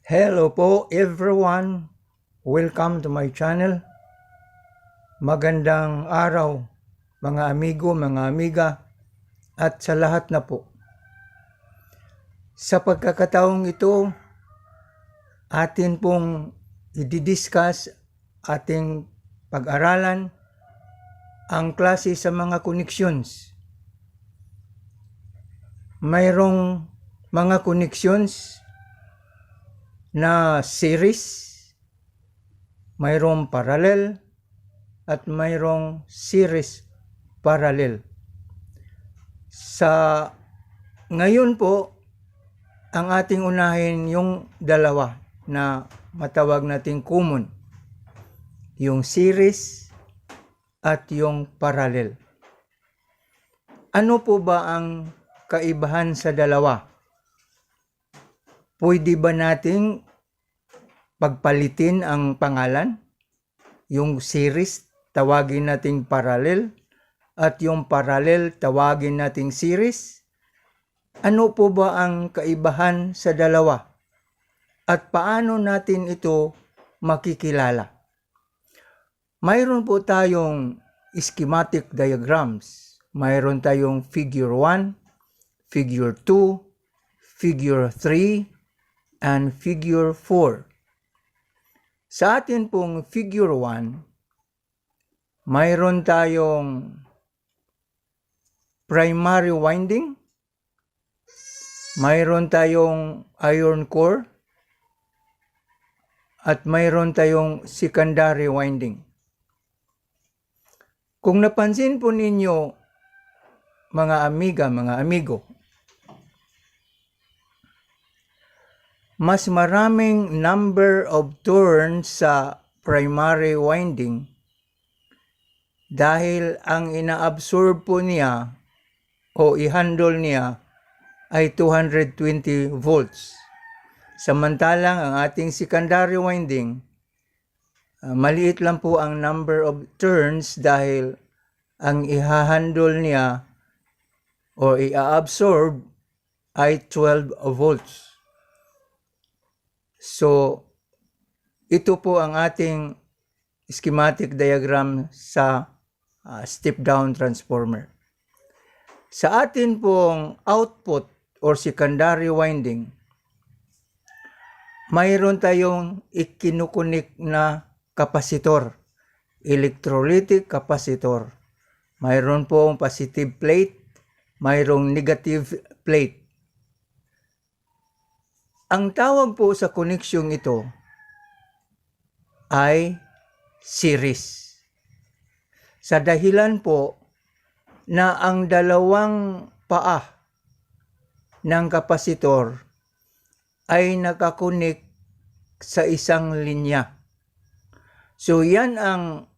Hello po everyone. Welcome to my channel. Magandang araw mga amigo, mga amiga at sa lahat na po. Sa pagkakataong ito, atin pong i-discuss, ating pag-aralan ang klase sa mga connections. Mayroong mga connections na series, mayroong parallel, at mayroong series parallel. Sa ngayon po, ang ating unahin yung dalawa na matawag nating common, yung series at yung parallel. Ano po ba ang kaibahan sa dalawa? Pwede ba nating pagpalitin ang pangalan? Yung series, tawagin nating parallel, at yung parallel, tawagin nating series? Ano po ba ang kaibahan sa dalawa? At paano natin ito makikilala? Mayroon po tayong schematic diagrams. Mayroon tayong figure 1, figure 2, figure 3, and figure 4. Sa atin pong figure 1, mayroon tayong primary winding, mayroon tayong iron core, at mayroon tayong secondary winding. Kung napansin po ninyo, mga amiga, mga amigo, mas maraming number of turns sa primary winding dahil ang ina-absorb po niya o i-handle niya ay 220 volts. Samantalang ang ating secondary winding, maliit lang po ang number of turns dahil ang i-handle niya o i-absorb ay 12 volts. So, ito po ang ating schematic diagram sa step-down transformer. Sa atin pong output or secondary winding, mayroon tayong ikinukunik na kapasitor, electrolytic capacitor. Mayroon pong positive plate, mayroong negative plate. Ang tawag po sa koneksyong ito ay series. Sa dahilan po na ang dalawang paa ng kapasitor ay nakakunik sa isang linya. So yan ang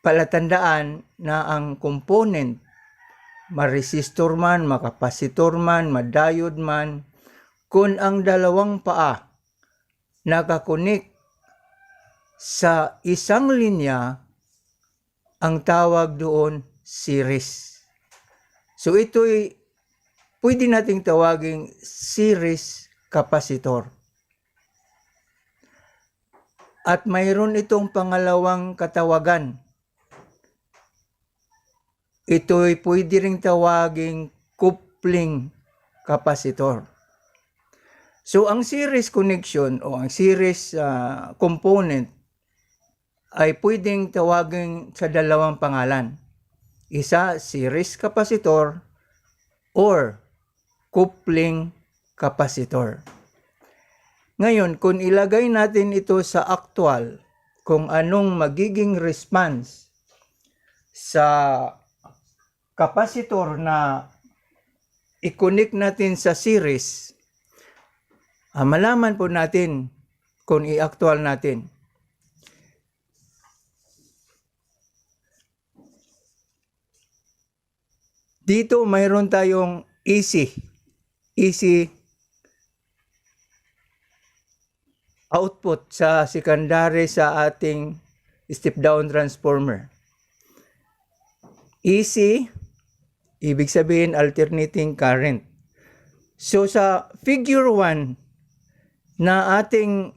palatandaan na ang component, ma-resistor man, makapasitor man, ma-diode man, kung ang dalawang paa nakakunik sa isang linya, ang tawag doon series. So ito'y pwede nating tawaging series capacitor. At mayroon itong pangalawang katawagan. Ito'y pwede ring tawaging coupling capacitor. So, ang series connection o ang series component ay pwedeng tawagin sa dalawang pangalan. Isa, series capacitor or coupling capacitor. Ngayon, kung ilagay natin ito sa actual, kung anong magiging response sa capacitor na i-connect natin sa series, malaman po natin kung i-actual natin. Dito mayroon tayong AC output sa secondary sa ating step-down transformer. AC, ibig sabihin alternating current. So sa figure 1, na ating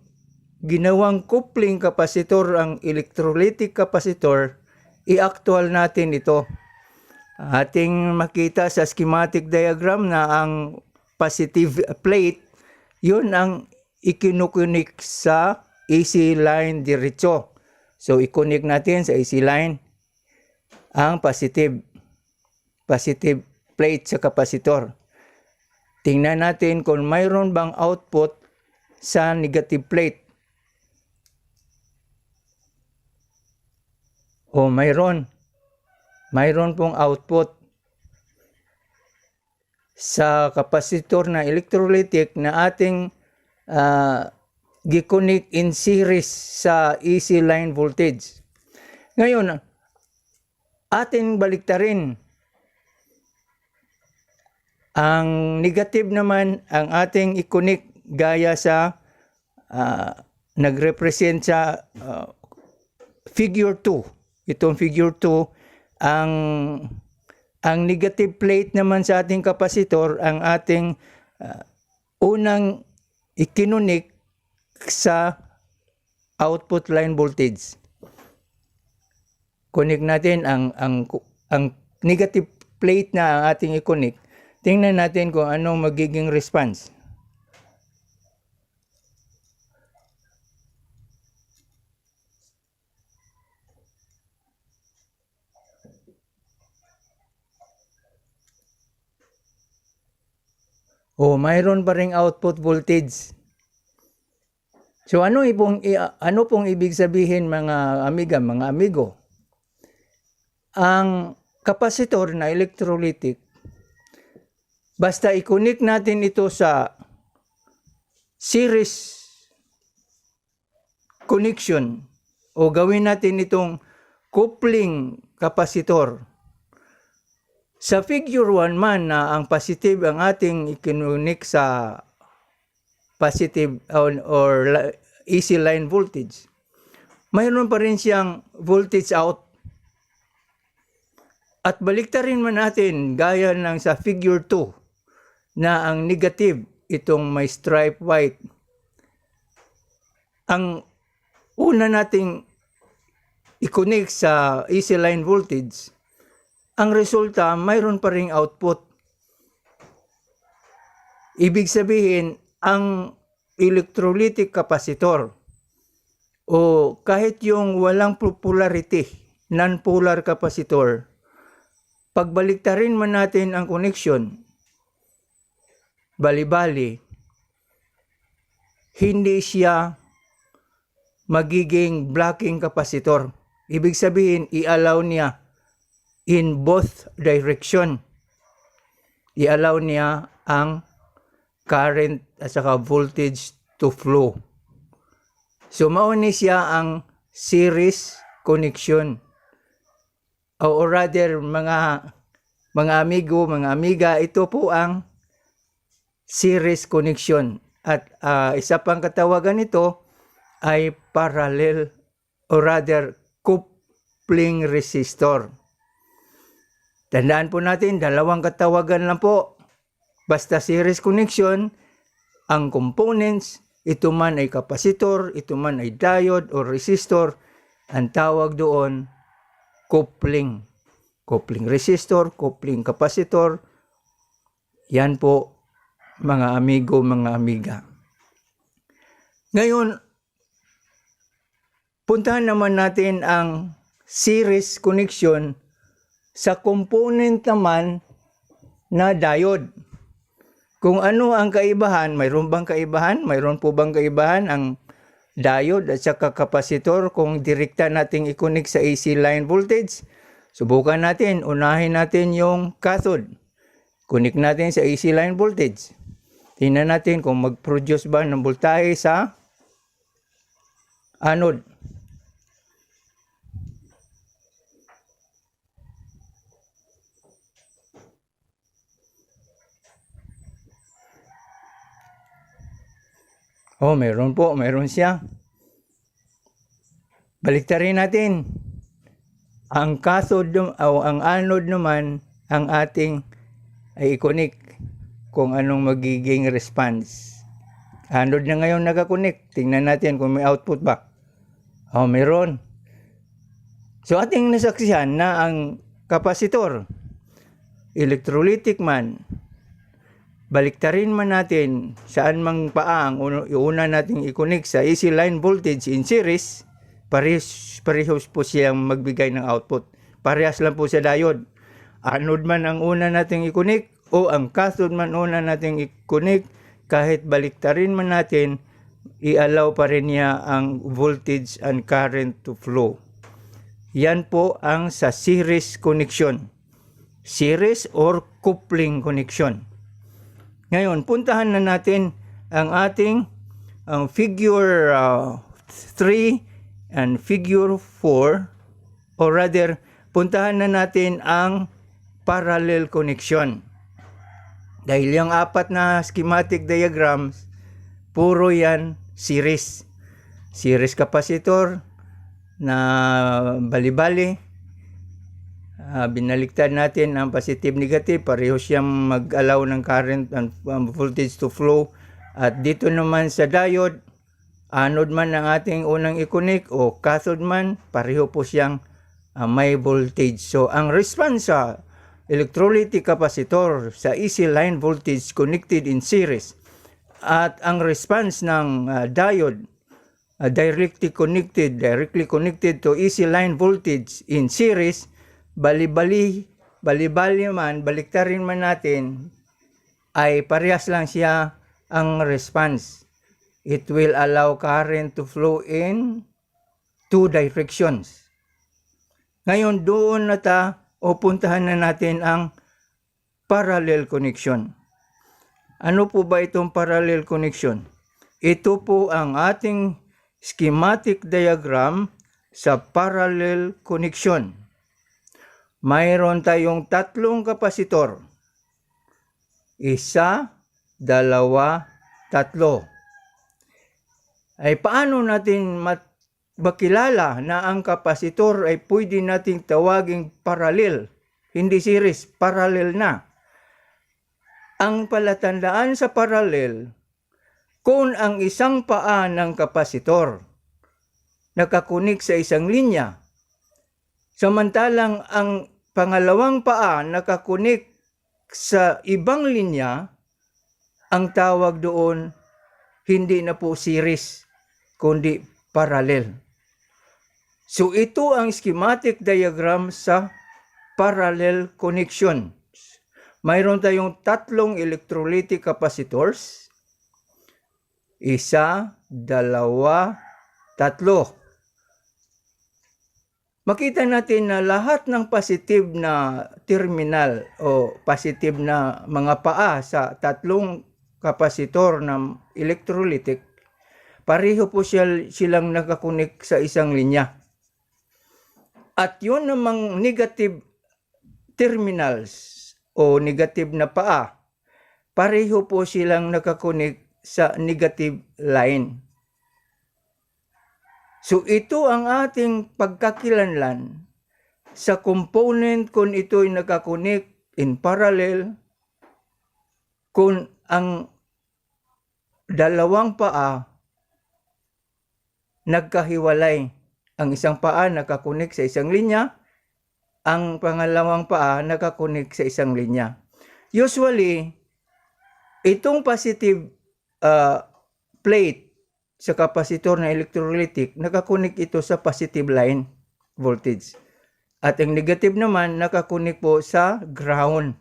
ginawang coupling capacitor, ang electrolytic capacitor, i-actual natin ito. Ating makita sa schematic diagram na ang positive plate, yun ang ikinukunik sa AC line diretso. So, i-connect natin sa AC line ang positive plate sa capacitor. Tingnan natin kung mayroon bang output sa negative plate. O mayroon pong output sa capacitor na electrolytic na ating gi-connect in series sa AC line voltage. Ngayon, ating baliktarin. Ang negative naman ang ating i-connect gaya sa nag-represent sa figure 2. Itong figure 2, ang negative plate naman sa ating kapasitor, ang ating unang ikinunik sa output line voltage. Connect natin ang negative plate na ang ating i-connect. Tingnan natin kung anong magiging response. Mayroon pa ring output voltage. So ano pong ibig sabihin mga amiga, mga amigo? Ang kapasitor na electrolytic, basta i-connect natin ito sa series connection o gawin natin itong coupling kapasitor. Sa figure 1 man na ang positive ang ating ikinunik sa positive or AC line voltage, mayroon pa rin siyang voltage out. At baliktarin man natin gaya ng sa figure 2 na ang negative, itong may stripe white. Ang una nating i-connect sa AC line voltage, ang resulta, mayroon pa ring output. Ibig sabihin, ang electrolytic capacitor o kahit yung walang polarity, non-polar capacitor, pagbaliktarin man natin ang connection, bali-bali, hindi siya magiging blocking capacitor. Ibig sabihin, i-allow niya in both direction. I-allow niya ang current at saka voltage to flow. So, mauni siya ang series connection. O rather, mga amigo, mga amiga, ito po ang series connection. At isa pang katawagan nito ay parallel o rather coupling resistor. Tandaan po natin, dalawang katawagan lang po. Basta series connection, ang components, ito man ay kapasitor, ito man ay diode o resistor, ang tawag doon, coupling. Coupling resistor, coupling kapasitor. Yan po, mga amigo, mga amiga. Ngayon, puntahan naman natin ang series connection sa component naman na diode. Kung ano ang kaibahan, mayroon bang kaibahan? Mayroon po bang kaibahan ang diode at saka kapasitor kung direkta nating i-connect sa AC line voltage? Subukan natin, unahin natin yung cathode. Connect natin sa AC line voltage. Tingnan natin kung mag-produce ba ng voltahe sa anode. Meron po, meron siya. Baliktarin natin. Ang cathode o ang anode naman ang ating ay i-connect kung anong magiging response. Anod na ngayon nakakunik. Tingnan natin kung may output ba. Meron. So ating nasaksihan na ang kapasitor, electrolytic man, baliktarin man natin saan mang paa ang una nating i-connect sa AC line voltage in series, parehas po siyang magbigay ng output. Parehas lang po sa diode. Anode man ang una nating i-connect o ang cathode man una nating i-connect, kahit baliktarin man natin, i-allow pa rin niya ang voltage and current to flow. Yan po ang sa series connection. Series or coupling connection. Ngayon, puntahan na natin ang ating figure 3 and figure 4, or rather, puntahan na natin ang parallel connection. Dahil yung apat na schematic diagrams, puro yan series. Series capacitor na bali-bali. Binaliktad natin ang positive-negative, pareho siyang mag-allow ng current and voltage to flow. At dito naman sa diode, anode man ang ating unang i-connect o cathode man, pareho po siyang may voltage. So ang response sa electrolytic capacitor sa AC line voltage connected in series at ang response ng diode directly connected to AC line voltage in series, bali-bali man, baliktarin man natin, ay parehas lang siya ang response. It will allow current to flow in two directions. Ngayon, doon na puntahan na natin ang parallel connection. Ano po ba itong parallel connection? Ito po ang ating schematic diagram sa parallel connection. Mayroon tayong tatlong kapasitor. 1, 2, 3. Ay paano natin makilala na ang kapasitor ay pwede nating tawaging parallel, hindi series, parallel na? Ang palatandaan sa parallel, kung ang isang paa ng kapasitor nakakunik sa isang linya, samantalang ang pangalawang paa nakakunik sa ibang linya, ang tawag doon hindi na po series, kundi parallel. So ito ang schematic diagram sa parallel connection. Mayroon tayong tatlong electrolytic capacitors. 1, 2, 3. Makita natin na lahat ng positive na terminal o positive na mga paa sa tatlong kapasitor ng electrolytic, pareho po silang nakakunik sa isang linya. At yun namang negative terminals o negative na paa, pareho po silang nakakunik sa negative line. So ito ang ating pagkakilanlan sa component kung ito'y nakakunik in parallel, kung ang dalawang paa nagkahiwalay. Ang isang paa nakakunik sa isang linya, ang pangalawang paa nakakunik sa isang linya. Usually, itong positive plate sa kapasitor na electrolytic, nakakunik ito sa positive line voltage. At ang negative naman, nakakunik po sa ground.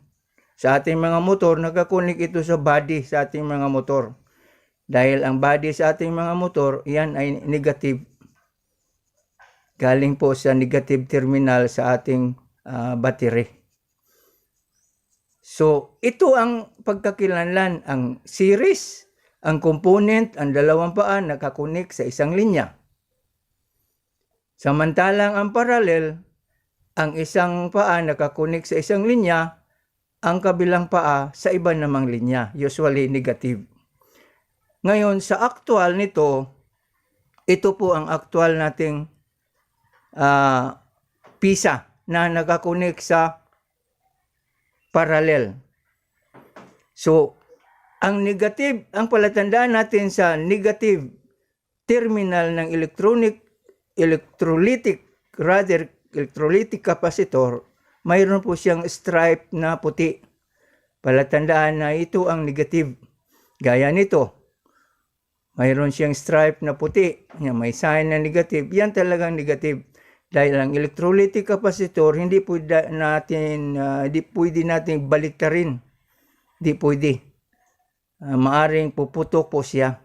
Sa ating mga motor, nakakunik ito sa body sa ating mga motor. Dahil ang body sa ating mga motor, yan ay negative. Galing po sa negative terminal sa ating battery. So, ito ang pagkakilanlan. Ang series, ang component, ang dalawang paa nakakunik sa isang linya. Samantalang ang parallel, ang isang paa nakakunik sa isang linya, ang kabilang paa sa iba namang linya, usually negative. Ngayon, sa actual nito, ito po ang actual nating pisa na nakakunik sa parallel. So, Ang negative, ang palatandaan natin sa negative terminal ng electrolytic capacitor, mayroon po siyang stripe na puti. Palatandaan na ito ang negative. Gaya nito, mayroon siyang stripe na puti, may sign na negative, yan talagang negative. Dahil ang electrolytic capacitor, hindi pwede natin baliktarin. Hindi pwede. Maaring puputok po siya.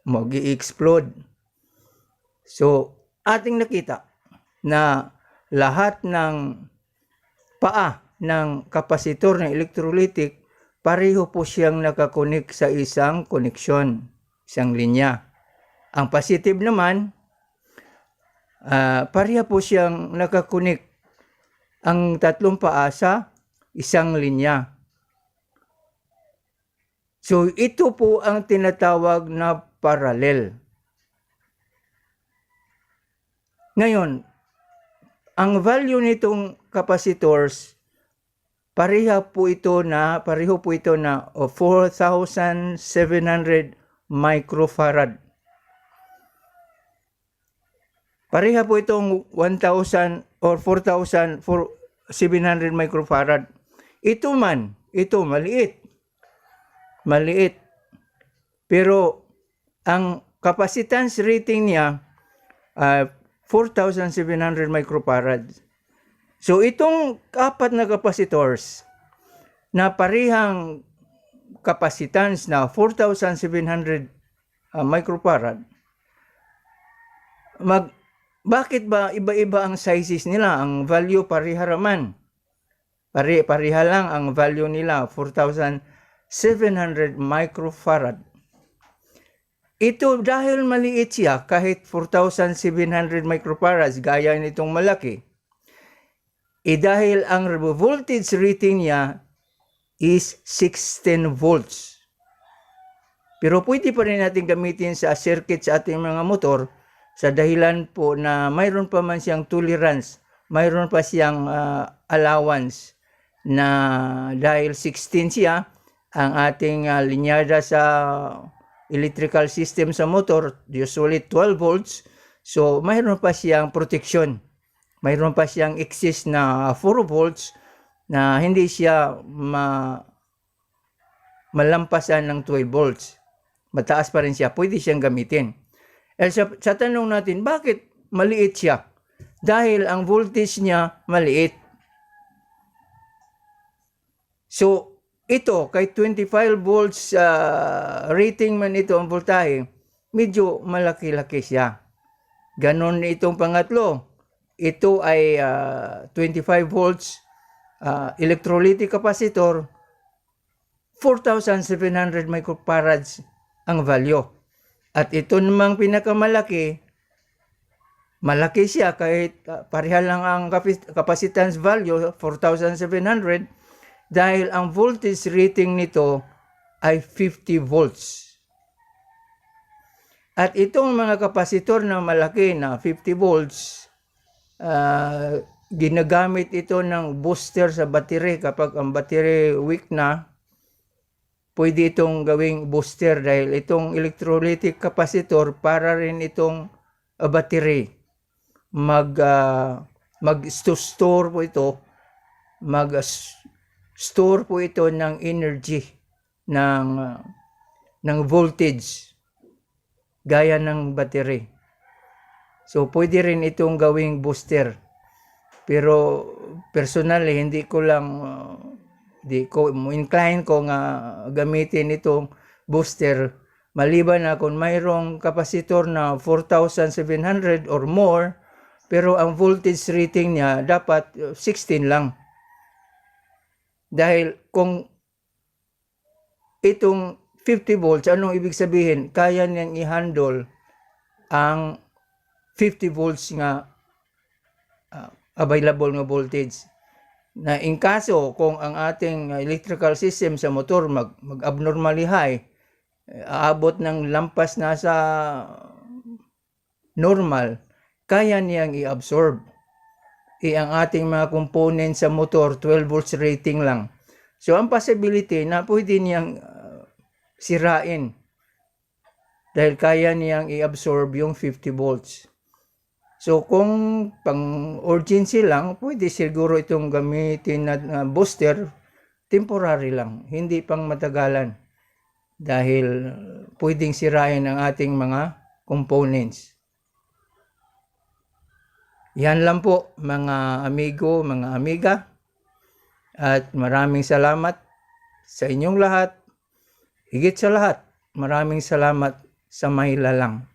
Mag-i-explode. So, ating nakita na lahat ng paa ng kapasitor ng electrolytic, pareho po siyang nakakonek sa isang koneksyon, isang linya. Ang positive naman, pareha po siyang nakakonek ang tatlong paa sa isang linya. So, ito po ang tinatawag na parallel. Ngayon, ang value nitong capacitors, pareho po ito na 4,700 microfarad. Pareha po itong 1,000 or 4,700 microfarad. Ito maliit. Pero ang capacitance rating niya 4,700 microfarad. So itong apat na capacitors na parehang capacitance na 4,700 microfarad, bakit ba iba-iba ang sizes nila? Ang value pareha raman. Pareha lang ang value nila, 4,700 microfarad. Ito dahil maliit siya, kahit 4,700 microfarads, gaya nitong malaki, dahil ang voltage rating niya is 16 volts. Pero pwede pa rin natin gamitin sa circuit sa ating mga motor sa dahilan po na mayroon pa man siyang tolerance, mayroon pa siyang allowance na dahil 16 siya, ang ating linyada sa electrical system sa motor, usually 12 volts, so mayroon pa siyang protection. Mayroon pa siyang excess na 4 volts na hindi siya malampasan ng 12 volts. Mataas pa rin siya, pwede siyang gamitin. Sa tanong natin, bakit maliit siya? Dahil ang voltage niya maliit. So, ito, kay 25 volts rating man ito ang voltahe, medyo malaki-laki siya. Ganon itong pangatlo. Ito ay 25 volts electrolytic capacitor, 4,700 microfarads ang value. At ito namang pinakamalaki, malaki siya kahit pareha lang ang capacitance value, 4,700, dahil ang voltage rating nito ay 50 volts. At itong mga kapasitor na malaki na 50 volts, ginagamit ito ng booster sa battery. Kapag ang battery weak na, pwede itong gawing booster dahil itong electrolytic capacitor para rin itong battery. Mag-store po ito, store po ito ng energy, ng voltage, gaya ng battery. So, pwede rin itong gawing booster. Pero, personally, hindi ko incline ko nga gamitin itong booster. Maliban na kung mayroong kapasitor na 4,700 or more, pero ang voltage rating niya dapat 16 lang. Dahil kung itong 50 volts, anong ibig sabihin? Kaya niyang i-handle ang 50 volts nga available nga voltage. Na in kaso kung ang ating electrical system sa motor mag-abnormally high, aabot ng lampas na sa normal, kaya niyang i-absorb. Ang ating mga components sa motor, 12 volts rating lang. So ang possibility na pwede niyang sirain dahil kaya niyang i-absorb yung 50 volts. So kung pang urgency lang, pwede siguro itong gamitin na booster, temporary lang, hindi pang matagalan. Dahil pwedeng sirain ang ating mga components. Yan lang po mga amigo, mga amiga. At maraming salamat sa inyong lahat. Higit sa lahat, maraming salamat sa may lalang.